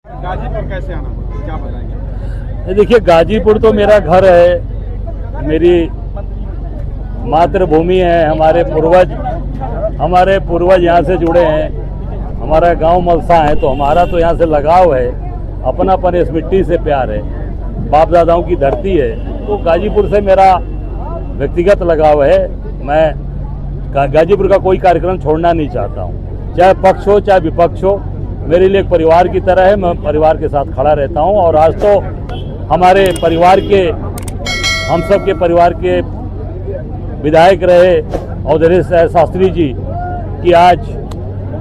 गाजीपुर कैसे आना पड़ा, क्या बताएंगे? देखिए, गाजीपुर तो मेरा घर है, मेरी मातृभूमि है। हमारे पूर्वज यहाँ से जुड़े हैं। हमारा गांव मलसा है, तो हमारा तो यहाँ से लगाव है, अपनापन इस मिट्टी से प्यार है, बाप दादाओं की धरती है। तो गाजीपुर से मेरा व्यक्तिगत लगाव है। मैं गाजीपुर का कोई कार्यक्रम छोड़ना नहीं चाहता हूँ, चाहे पक्ष हो चाहे विपक्ष हो। मेरे लिए एक परिवार की तरह है, मैं परिवार के साथ खड़ा रहता हूँ। और आज तो हमारे परिवार के, हम सब के परिवार के विधायक रहे अवधेश शास्त्री जी की आज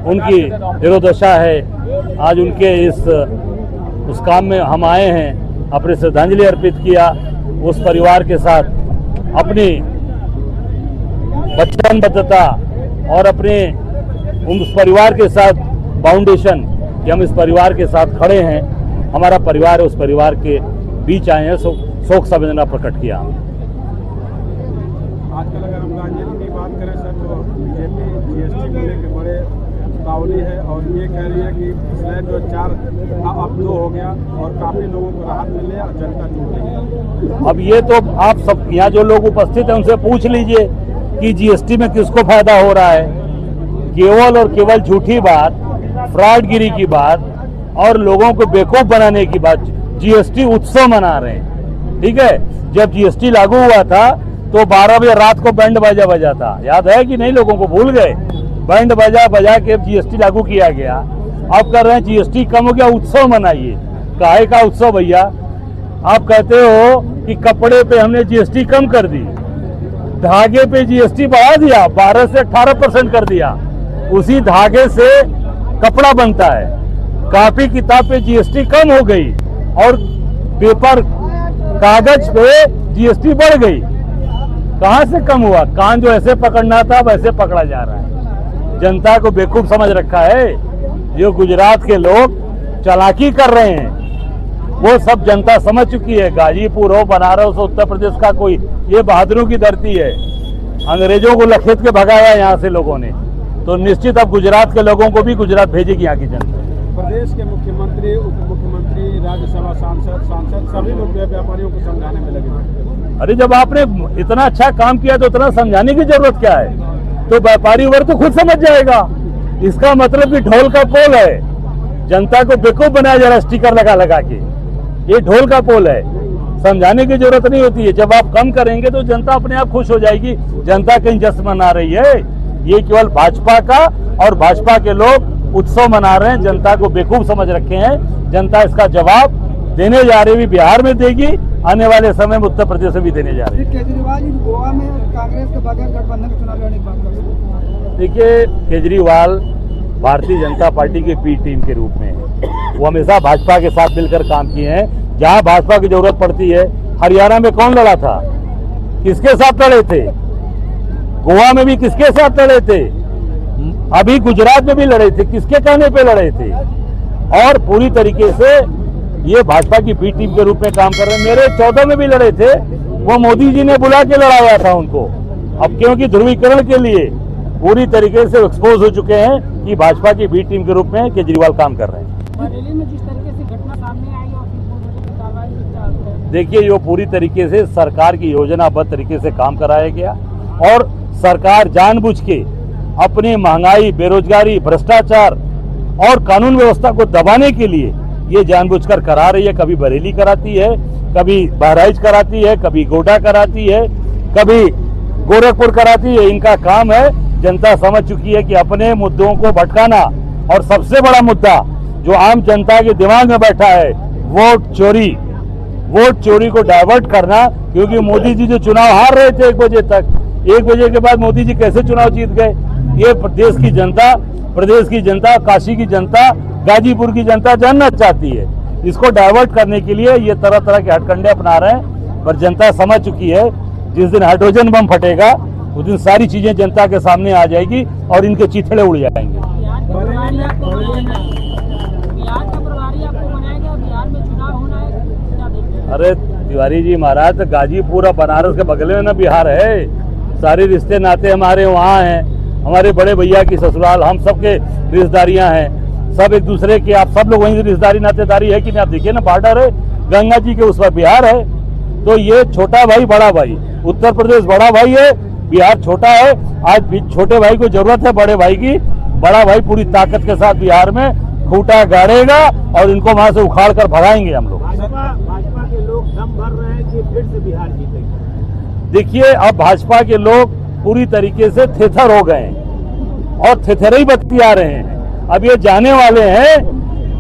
उनकी तिरोदशा है। आज उनके उस काम में हम आए हैं, अपनी श्रद्धांजलि अर्पित किया। उस परिवार के साथ अपनी वचनबद्धता और अपने उस परिवार के साथ फाउंडेशन कि हम इस परिवार के साथ खड़े हैं। हमारा परिवार है, उस परिवार के बीच आए हैं, शोक संवेदना प्रकट किया। आजकल अगर हम गाजीपुर की बात करें सर, तो बीजेपी जीएसटी को लेकर बड़े उतावली है और ये कह रही है कि पिछले जो 4 अब 2 हो गया और काफी लोगों को राहत मिले और जनता जुड़ रही है। अब ये तो आप सब यहाँ जो लोग उपस्थित हैं उनसे पूछ लीजिए कि जीएसटी में किसको फायदा हो रहा है। केवल और केवल झूठी बात, फ्रॉडगिरी की बात और लोगों को बेवकूफ बनाने की बात। जीएसटी उत्सव मना रहे हैं, ठीक है। जब जीएसटी लागू हुआ था तो 12 बजे रात को बैंड बाजा बजा था, याद है कि नहीं? लोगों को भूल गए। बैंड बाजा बजा के जीएसटी लागू किया गया। अब कर रहे हैं जीएसटी कम हो गया, उत्सव मनाइए। काहे का उत्सव भैया? आप कहते हो कि कपड़े पे हमने जीएसटी कम कर दी, धागे पे जीएसटी बढ़ा दिया, 12 से 18% कर दिया। उसी धागे से कपड़ा बनता है। कॉपी किताब पे जीएसटी कम हो गई और पेपर कागज पे जीएसटी बढ़ गई। कहां से कम हुआ? कान जो ऐसे पकड़ना था वैसे पकड़ा जा रहा है। जनता को बेवकूफ समझ रखा है। जो गुजरात के लोग चालाकी कर रहे हैं वो सब जनता समझ चुकी है। गाजीपुर हो, बनारस हो, उत्तर प्रदेश का कोई, ये बहादुरों की धरती है। अंग्रेजों को लखेत के भगाया यहाँ से लोगों ने, तो निश्चित अब गुजरात के लोगों को भी गुजरात भेजेगी यहाँ की जनता। प्रदेश के मुख्यमंत्री, उप मुख्यमंत्री, राज्यसभा सांसद सभी लोग व्यापारियों को समझाने में लगे। अरे जब आपने इतना अच्छा काम किया तो इतना समझाने की जरूरत क्या है? तो व्यापारी वर्ग तो खुद समझ जाएगा। इसका मतलब कि ढोल का पोल है, जनता को बेवकूफ बनाया जा रहा है स्टिकर लगा लगा के। ये ढोल का पोल है, समझाने की जरूरत नहीं होती है। जब आप कम करेंगे तो जनता अपने आप खुश हो जाएगी। जनता कहीं जश्न मना रही है, ये केवल भाजपा का और भाजपा के लोग उत्सव मना रहे हैं। जनता को बेवकूफ समझ रखे हैं। जनता इसका जवाब देने जा रही है, बिहार में देगी, आने वाले समय में उत्तर प्रदेश में भी देने जा रही है। केजरीवाल जी गोवा में कांग्रेस के बगैर गठबंधन के चुनाव लड़ने की बात कर रहे हैं। देखिए, केजरीवाल भारतीय जनता पार्टी के पी टीम के रूप में है। वो हमेशा भाजपा के साथ मिलकर काम किए हैं। जहां भाजपा की जरूरत पड़ती है, हरियाणा में कौन लड़ा था? किसके साथ लड़े थे? गोवा में भी किसके साथ लड़े थे? अभी गुजरात में भी लड़े थे, किसके कहने पे लड़े थे? और पूरी तरीके से ये भाजपा की बी टीम के रूप में काम कर रहे हैं। मेरे 14 में भी लड़े थे, वो मोदी जी ने बुला के लड़ाया था उनको। अब क्योंकि ध्रुवीकरण के लिए पूरी तरीके से एक्सपोज हो चुके हैं कि भाजपा की बी टीम के रूप में केजरीवाल काम कर रहे हैं। बरेली में जिस तरीके से घटना सामने आई और देखिए, ये पूरी तरीके से सरकार की योजनाबद्ध तरीके से काम कराया गया और सरकार जानबूझ के अपनी महंगाई, बेरोजगारी, भ्रष्टाचार और कानून व्यवस्था को दबाने के लिए ये जानबूझकर करा रही है। कभी बरेली कराती है, कभी बहराइच कराती है, कभी गोड्डा कराती है, कभी गोरखपुर कराती है। इनका काम है। जनता समझ चुकी है कि अपने मुद्दों को भटकाना और सबसे बड़ा मुद्दा जो आम जनता के दिमाग में बैठा है, वोट चोरी को डाइवर्ट करना। क्योंकि मोदी जी जो चुनाव हार रहे थे 1 बजे तक, 1 बजे के बाद मोदी जी कैसे चुनाव जीत गए? ये प्रदेश की जनता, काशी की जनता, गाजीपुर की जनता जानना चाहती है। इसको डाइवर्ट करने के लिए ये तरह तरह के हथकंडे अपना रहे हैं, पर जनता समझ चुकी है। जिस दिन हाइड्रोजन बम फटेगा उस दिन सारी चीजें जनता के सामने आ जाएगी और इनके चीथड़े उड़ जाएंगे। अरे तिवारी जी महाराज, गाजीपुर और बनारस के बगल में ना बिहार है। सारे रिश्ते नाते हमारे वहाँ हैं। हमारे बड़े भैया की ससुराल, हम सबके रिश्तेदारियाँ हैं। सब एक दूसरे के, आप सब लोग वहीं से रिश्तेदारी नातेदारी है कि नहीं? आप देखिए ना, बॉर्डर है गंगा जी के, उस पर बिहार है। तो ये छोटा भाई बड़ा भाई, उत्तर प्रदेश बड़ा भाई है, बिहार छोटा है। आज छोटे भाई को जरूरत है बड़े भाई की, बड़ा भाई पूरी ताकत के साथ बिहार में खूंटा गाड़ेगा और इनको वहां से उखाड़ कर भगाएंगे हम लोग। भाजपा के लोग दम भर रहे हैं कि फिर से बिहार जीतेंगे। देखिए, अब भाजपा के लोग पूरी तरीके से थेथर हो गए हैं और थेथर ही बत्ती आ रहे हैं। अब ये जाने वाले हैं,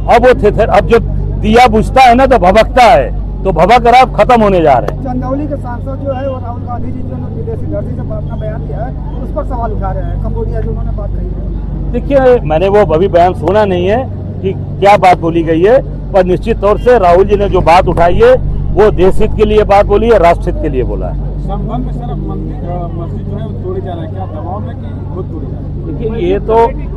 अब वो थेथर, अब जब दिया बुझता है ना तो भभकता है, तो भभक कर आप खत्म होने जा रहे हैं। चंदौली के सांसद जो है वो राहुल गांधी जी जो विदेशी धरती से अपना बयान दिया है उस पर सवाल उठा रहे हैं, कंबोडिया जो उन्होंने बात कही है। देखिए, मैंने वो अभी बयान सुना नहीं है कि क्या बात बोली गई है, पर निश्चित तौर से राहुल जी ने जो बात उठाई है वो देश हित के लिए बात बोली है, राष्ट्र हित के लिए बोला है। संभल में सर मस्जिद जो है वो तोड़ी जा रहा है, क्या दबाव में कि खुद तोड़ी जा रही है? देखिए,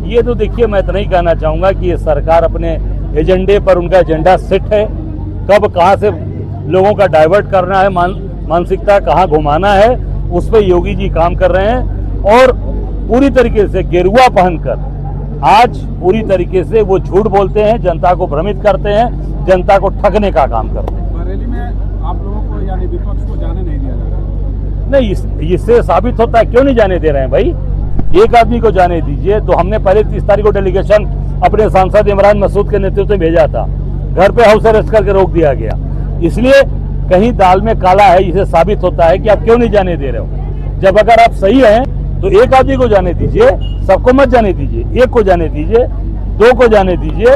ये तो देखिए, मैं इतना ही कहना चाहूंगा कि ये सरकार अपने एजेंडे पर, उनका एजेंडा सेट है, कब कहाँ से लोगों का डाइवर्ट करना है, मानसिकता कहाँ घुमाना है, उस पर योगी जी काम कर रहे हैं। और पूरी तरीके से गेरुआ पहनकर आज पूरी तरीके से वो झूठ बोलते हैं, जनता को भ्रमित करते हैं, जनता को ठगने का काम करते हैं। बरेली में आप लोगों को यानी विपक्ष को जाने नहीं दिया जा रहा? नहीं, इससे साबित होता है क्यों नहीं जाने दे रहे हैं भाई? एक आदमी को जाने दीजिए। तो हमने पहले 30 तारीख को डेलीगेशन अपने सांसद इमरान मसूद के नेतृत्व में भेजा था, घर पे हाउस अरेस्ट करके रोक दिया गया। इसलिए कहीं दाल में काला है, इसे साबित होता है कि आप क्यों नहीं जाने दे रहे हो। जब अगर आप सही हैं तो एक आदमी को जाने दीजिए, सबको मत जाने दीजिए, एक को जाने दीजिए, दो को जाने दीजिए।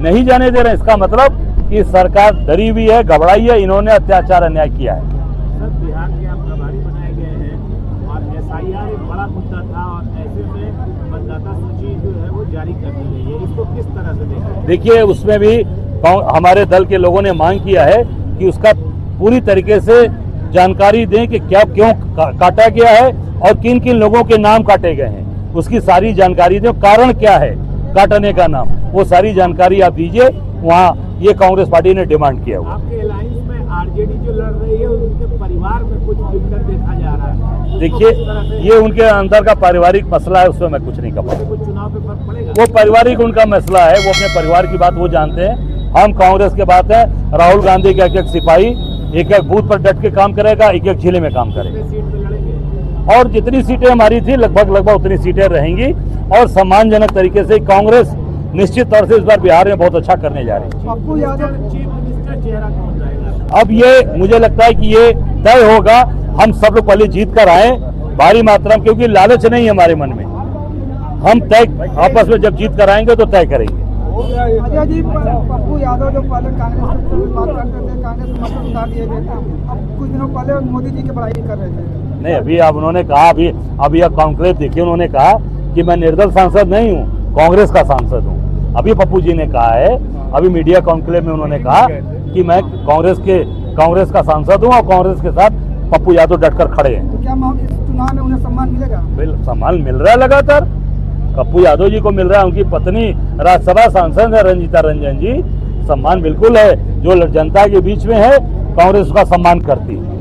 नहीं जाने दे रहे हैं, इसका मतलब कि सरकार डरी हुई है, घबराई है, इन्होंने अत्याचार अन्याय किया है। सर, बिहार के आप प्रभारी बनाए गए हैं और SIR एक बड़ा मुद्दा था और ऐसे में मतदाता सूची जो है वो जारी कर दी गई है, इसको किस तरह से देखा? देखिए, उसमें भी हमारे दल के लोगों ने मांग किया है कि उसका पूरी तरीके से जानकारी दें कि क्या क्यों काटा गया है और किन किन लोगों के नाम काटे गए हैं, उसकी सारी जानकारी दें, कारण क्या है काटने का नाम, वो सारी जानकारी आप दीजिए। वहाँ ये कांग्रेस पार्टी ने डिमांड किया हुआ। आपके अलायंस में RJD जो लड़ रही है उनके परिवार में कुछ दिक्कत देखा जा रहा है। देखिए, ये उनके अंदर का पारिवारिक मसला है, उसमें मैं कुछ नहीं कर पाऊंगा। कुछ चुनाव पे फर्क पड़ेगा? वो पारिवारिक उनका मसला है, वो अपने परिवार की बात वो जानते हैं। हम कांग्रेस के बात है, राहुल गांधी का एक एक सिपाही एक एक बूथ पर डट के काम करेगा, एक एक जिले में काम करेगा। सीट पे लड़ेंगे और जितनी सीटें हमारी थी लगभग उतनी सीटें रहेंगी और सम्मानजनक तरीके से कांग्रेस निश्चित तौर से इस बार बिहार में बहुत अच्छा करने जा रही है। पप्पू यादव चीफ मिनिस्टर चेहरा कौन रहेगा? अब ये मुझे लगता है कि ये तय होगा, हम सब लोग पहले जीत कर आए भारी मात्रा में, क्योंकि लालच नहीं है हमारे मन में। हम तय आपस में जब जीत कर आएंगे तो तय करेंगे। अजय जी, पप्पू यादव जो पहले कांग्रेस से बात करते थे, कांग्रेस में मतलब उतार दिए गए थे, अब कुछ दिनों पहले मोदी जी की बड़ाई कर रहे थे। नहीं, अभी अब उन्होंने कहा, अभी यह कॉन्क्लेव देखिए, उन्होंने कहा कि मैं निर्दल सांसद नहीं हूँ, कांग्रेस का सांसद हूँ। अभी पप्पू जी ने कहा है, अभी मीडिया कॉन्क्लेव में उन्होंने कहा कि मैं कांग्रेस का सांसद हूँ और कांग्रेस के साथ पप्पू यादव डटकर खड़े हैं। तो क्या इस चुनाव में उन्हें सम्मान मिलेगा? सम्मान मिल रहा है लगातार, पप्पू यादव जी को मिल रहा है, उनकी पत्नी राज्यसभा सांसद है रंजीता रंजन जी, सम्मान बिल्कुल है। जो जनता के बीच में है, कांग्रेस का सम्मान करती है।